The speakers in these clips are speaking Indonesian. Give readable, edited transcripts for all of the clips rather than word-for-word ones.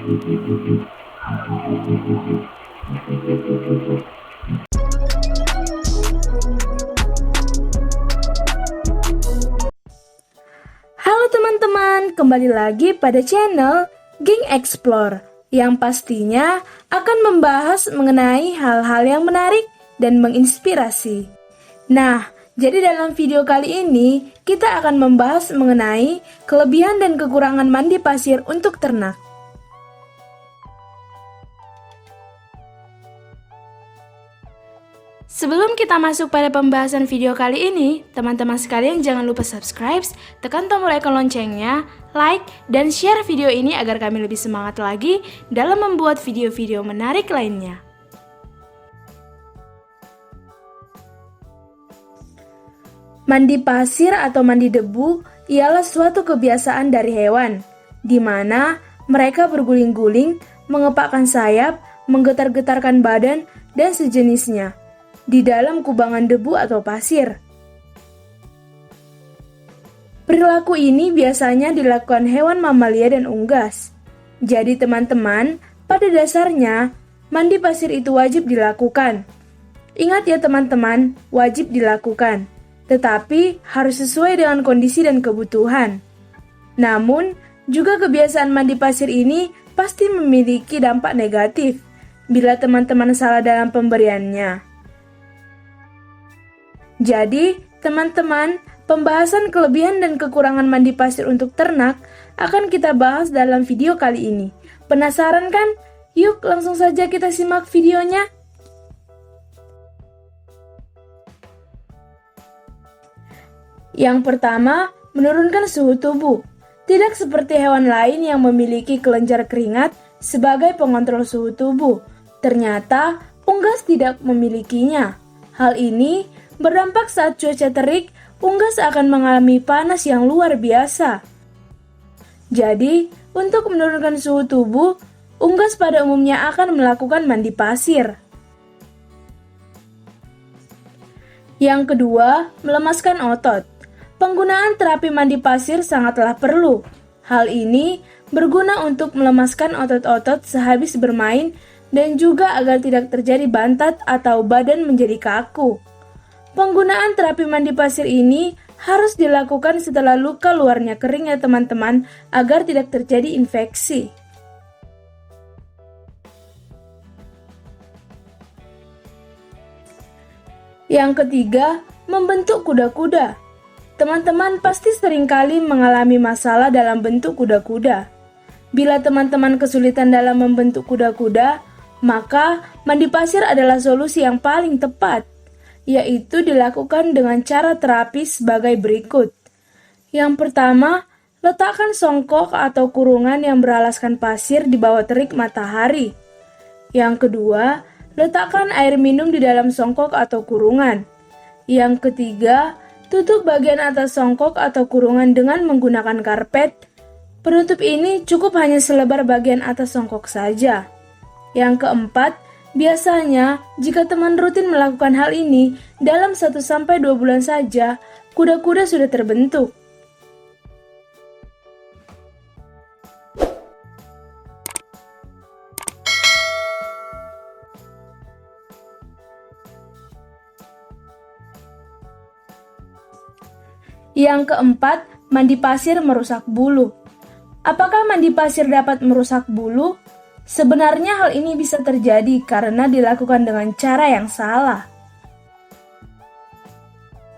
Halo teman-teman, kembali lagi pada channel Ging Explore yang pastinya akan membahas mengenai hal-hal yang menarik dan menginspirasi. Nah, jadi dalam video kali ini kita akan membahas mengenai kelebihan dan kekurangan mandi pasir untuk ternak. Sebelum kita masuk pada pembahasan video kali ini, teman-teman sekalian jangan lupa subscribe, tekan tombol ikon loncengnya, like, dan share video ini agar kami lebih semangat lagi dalam membuat video-video menarik lainnya. Mandi pasir atau mandi debu ialah suatu kebiasaan dari hewan, di mana mereka berguling-guling, mengepakkan sayap, menggetar-getarkan badan, dan sejenisnya di dalam kubangan debu atau pasir. Perilaku ini biasanya dilakukan hewan mamalia dan unggas. Jadi teman-teman, pada dasarnya mandi pasir itu wajib dilakukan. Ingat ya teman-teman, wajib dilakukan, tetapi harus sesuai dengan kondisi dan kebutuhan. Namun, juga kebiasaan mandi pasir ini pasti memiliki dampak negatif bila teman-teman salah dalam pemberiannya. Jadi, teman-teman, pembahasan kelebihan dan kekurangan mandi pasir untuk ternak akan kita bahas dalam video kali ini. Penasaran kan? Yuk langsung saja kita simak videonya. Yang pertama, menurunkan suhu tubuh. Tidak seperti hewan lain yang memiliki kelenjar keringat sebagai pengontrol suhu tubuh. Ternyata, unggas tidak memilikinya. Hal ini berdampak saat cuaca terik, unggas akan mengalami panas yang luar biasa. Jadi, untuk menurunkan suhu tubuh, unggas pada umumnya akan melakukan mandi pasir. Yang kedua, melemaskan otot. Penggunaan terapi mandi pasir sangatlah perlu. Hal ini berguna untuk melemaskan otot-otot sehabis bermain dan juga agar tidak terjadi bantat atau badan menjadi kaku. Penggunaan terapi mandi pasir ini harus dilakukan setelah luka luarnya kering ya teman-teman, agar tidak terjadi infeksi. Yang ketiga, membentuk kuda-kuda. Teman-teman pasti seringkali mengalami masalah dalam bentuk kuda-kuda. Bila teman-teman kesulitan dalam membentuk kuda-kuda, maka mandi pasir adalah solusi yang paling tepat, yaitu dilakukan dengan cara terapi sebagai berikut. Yang pertama, letakkan songkok atau kurungan yang beralaskan pasir di bawah terik matahari. Yang kedua, letakkan air minum di dalam songkok atau kurungan. Yang ketiga, tutup bagian atas songkok atau kurungan dengan menggunakan karpet. Penutup ini cukup hanya selebar bagian atas songkok saja. Yang keempat, biasanya, jika teman rutin melakukan hal ini, dalam 1-2 bulan saja, kuda-kuda sudah terbentuk. Yang keempat, mandi pasir merusak bulu. Apakah mandi pasir dapat merusak bulu? Sebenarnya hal ini bisa terjadi karena dilakukan dengan cara yang salah.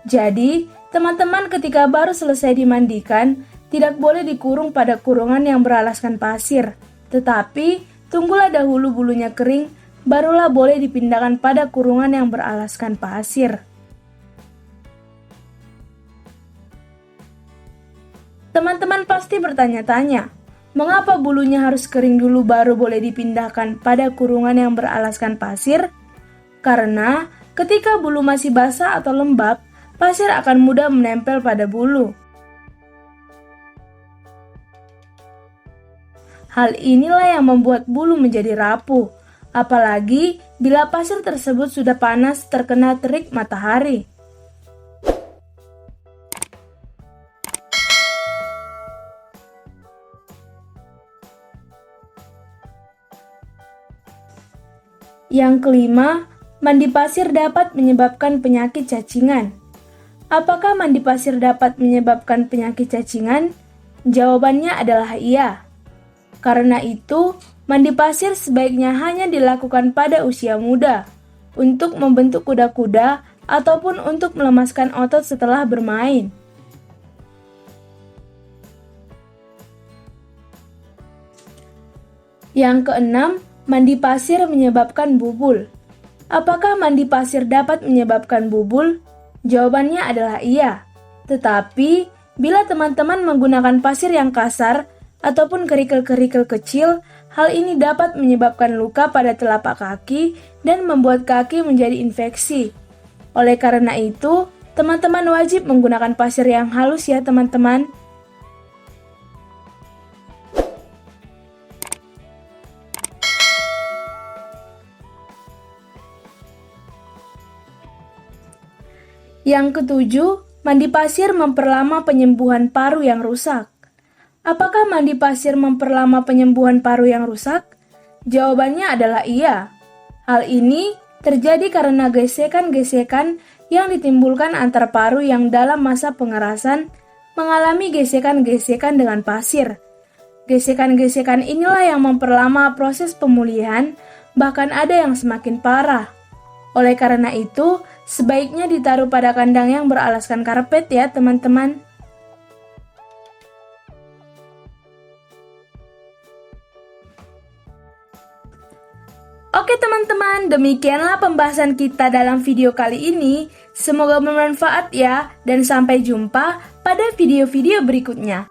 Jadi, teman-teman ketika baru selesai dimandikan, tidak boleh dikurung pada kurungan yang beralaskan pasir. Tetapi, tunggulah dahulu bulunya kering, barulah boleh dipindahkan pada kurungan yang beralaskan pasir. Teman-teman pasti bertanya-tanya, mengapa bulunya harus kering dulu baru boleh dipindahkan pada kurungan yang beralaskan pasir? Karena ketika bulu masih basah atau lembab, pasir akan mudah menempel pada bulu. Hal inilah yang membuat bulu menjadi rapuh, apalagi bila pasir tersebut sudah panas terkena terik matahari. Yang kelima, mandi pasir dapat menyebabkan penyakit cacingan. Apakah mandi pasir dapat menyebabkan penyakit cacingan? Jawabannya adalah iya. Karena itu, mandi pasir sebaiknya hanya dilakukan pada usia muda untuk membentuk kuda-kuda ataupun untuk melemaskan otot setelah bermain. Yang keenam, mandi pasir menyebabkan bubul. Apakah mandi pasir dapat menyebabkan bubul? Jawabannya adalah iya. Tetapi, bila teman-teman menggunakan pasir yang kasar ataupun kerikil-kerikil kecil, hal ini dapat menyebabkan luka pada telapak kaki dan membuat kaki menjadi infeksi. Oleh karena itu, teman-teman wajib menggunakan pasir yang halus ya teman-teman. Yang ketujuh, mandi pasir memperlama penyembuhan paru yang rusak. Apakah mandi pasir memperlama penyembuhan paru yang rusak? Jawabannya adalah iya. Hal ini terjadi karena gesekan-gesekan yang ditimbulkan antar paru yang dalam masa pengerasan mengalami gesekan-gesekan dengan pasir. Gesekan-gesekan inilah yang memperlama proses pemulihan, bahkan ada yang semakin parah. Oleh karena itu, sebaiknya ditaruh pada kandang yang beralaskan karpet ya teman-teman. Oke teman-teman, demikianlah pembahasan kita dalam video kali ini. Semoga bermanfaat ya, dan sampai jumpa pada video-video berikutnya.